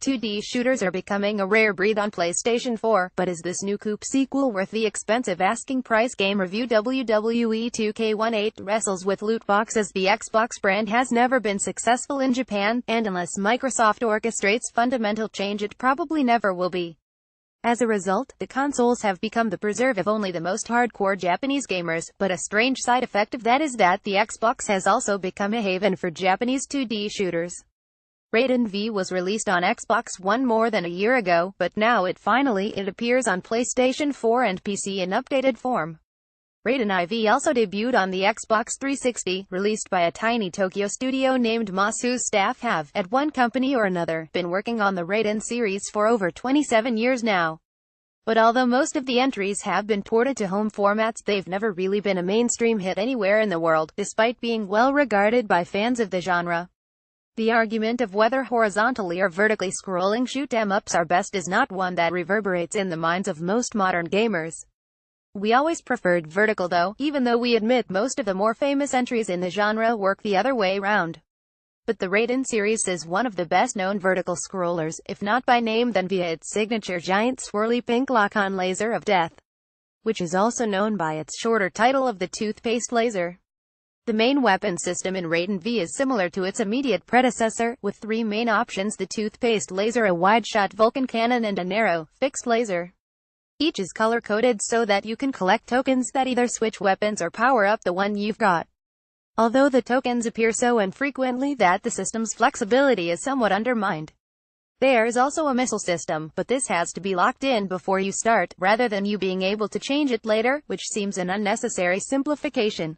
2D shooters are becoming a rare breed on PlayStation 4, but is this new Coop sequel worth the expensive asking price? Game review. WWE 2K18 wrestles with loot boxes. The Xbox brand has never been successful in Japan, and unless Microsoft orchestrates fundamental change, it probably never will be. As a result, the consoles have become the preserve of only the most hardcore Japanese gamers, but a strange side effect of that is that the Xbox has also become a haven for Japanese 2D shooters. Raiden V was released on Xbox One more than a year ago, but now it appears on PlayStation 4 and PC in updated form. Raiden IV also debuted on the Xbox 360, released by a tiny Tokyo studio named Moss, whose staff have, at one company or another, been working on the Raiden series for over 27 years now. But although most of the entries have been ported to home formats, they've never really been a mainstream hit anywhere in the world, despite being well regarded by fans of the genre. The argument of whether horizontally or vertically scrolling shoot-'em-ups are best is not one that reverberates in the minds of most modern gamers. We always preferred vertical though, even though we admit most of the more famous entries in the genre work the other way round. But the Raiden series is one of the best-known vertical scrollers, if not by name then via its signature giant swirly pink lock-on laser of death, which is also known by its shorter title of the toothpaste laser. The main weapon system in Raiden V is similar to its immediate predecessor, with three main options: the toothpaste laser, a wide-shot Vulcan cannon, and a narrow, fixed laser. Each is color-coded so that you can collect tokens that either switch weapons or power up the one you've got. Although the tokens appear so infrequently that the system's flexibility is somewhat undermined. There is also a missile system, but this has to be locked in before you start, rather than you being able to change it later, which seems an unnecessary simplification.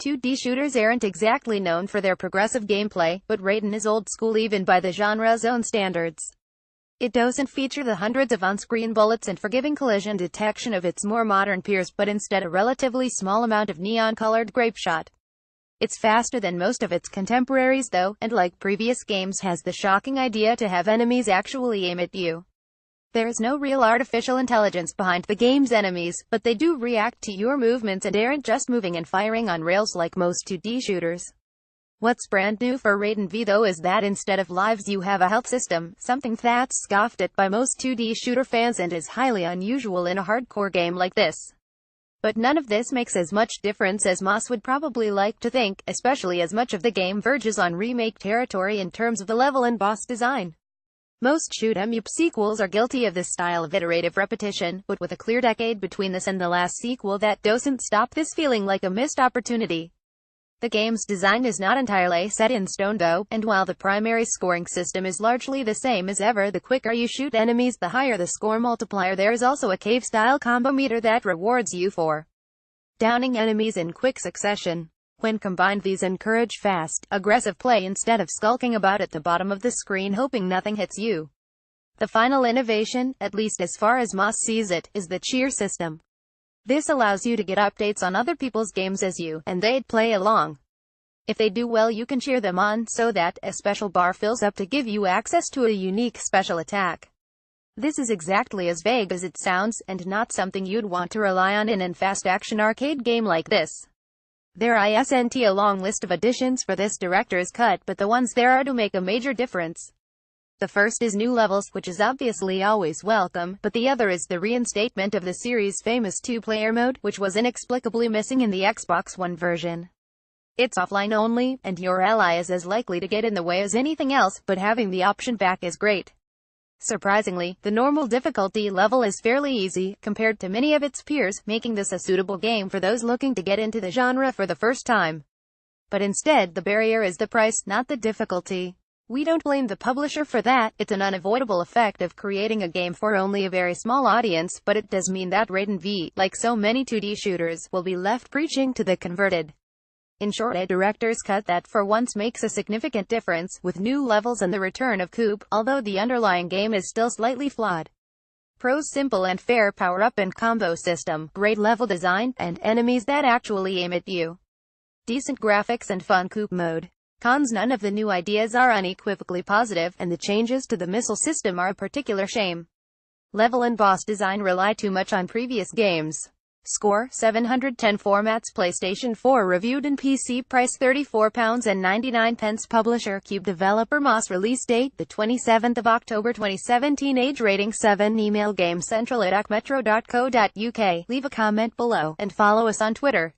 2D shooters aren't exactly known for their progressive gameplay, but Raiden is old school even by the genre's own standards. It doesn't feature the hundreds of on-screen bullets and forgiving collision detection of its more modern peers, but instead a relatively small amount of neon-colored grapeshot. It's faster than most of its contemporaries though, and like previous games has the shocking idea to have enemies actually aim at you. There is no real artificial intelligence behind the game's enemies, but they do react to your movements and aren't just moving and firing on rails like most 2D shooters. What's brand new for Raiden V though is that instead of lives you have a health system, something that's scoffed at by most 2D shooter fans and is highly unusual in a hardcore game like this. But none of this makes as much difference as Moss would probably like to think, especially as much of the game verges on remake territory in terms of the level and boss design. Most shoot-'em-up sequels are guilty of this style of iterative repetition, but with a clear decade between this and the last sequel, that doesn't stop this feeling like a missed opportunity. The game's design is not entirely set in stone though, and while the primary scoring system is largely the same as ever, the quicker you shoot enemies the higher the score multiplier. There is also a cave-style combo meter that rewards you for downing enemies in quick succession. When combined, these encourage fast, aggressive play instead of skulking about at the bottom of the screen hoping nothing hits you. The final innovation, at least as far as Moss sees it, is the cheer system. This allows you to get updates on other people's games as you and they'd play along. If they do well, you can cheer them on so that a special bar fills up to give you access to a unique special attack. This is exactly as vague as it sounds, and not something you'd want to rely on in a fast-action arcade game like this. There isn't a long list of additions for this director's cut, but the ones there are do make a major difference. The first is new levels, which is obviously always welcome, but the other is the reinstatement of the series' famous two-player mode, which was inexplicably missing in the Xbox One version. It's offline only, and your ally is as likely to get in the way as anything else, but having the option back is great. Surprisingly, the normal difficulty level is fairly easy, compared to many of its peers, making this a suitable game for those looking to get into the genre for the first time. But instead, the barrier is the price, not the difficulty. We don't blame the publisher for that. It's an unavoidable effect of creating a game for only a very small audience, but it does mean that Raiden V, like so many 2D shooters, will be left preaching to the converted. In short, a director's cut that for once makes a significant difference, with new levels and the return of Coop, although the underlying game is still slightly flawed. Pros: simple and fair power-up and combo system, great level design, and enemies that actually aim at you. Decent graphics and fun Coop mode. Cons: none of the new ideas are unequivocally positive, and the changes to the missile system are a particular shame. Level and boss design rely too much on previous games. Score, 710 formats PlayStation 4 reviewed and PC price £34.99 Publisher Cube Developer Moss Release date, the 27th of October 2017 Age rating 7 Email Game Central at acmetro.co.uk. Leave a comment below, and follow us on Twitter.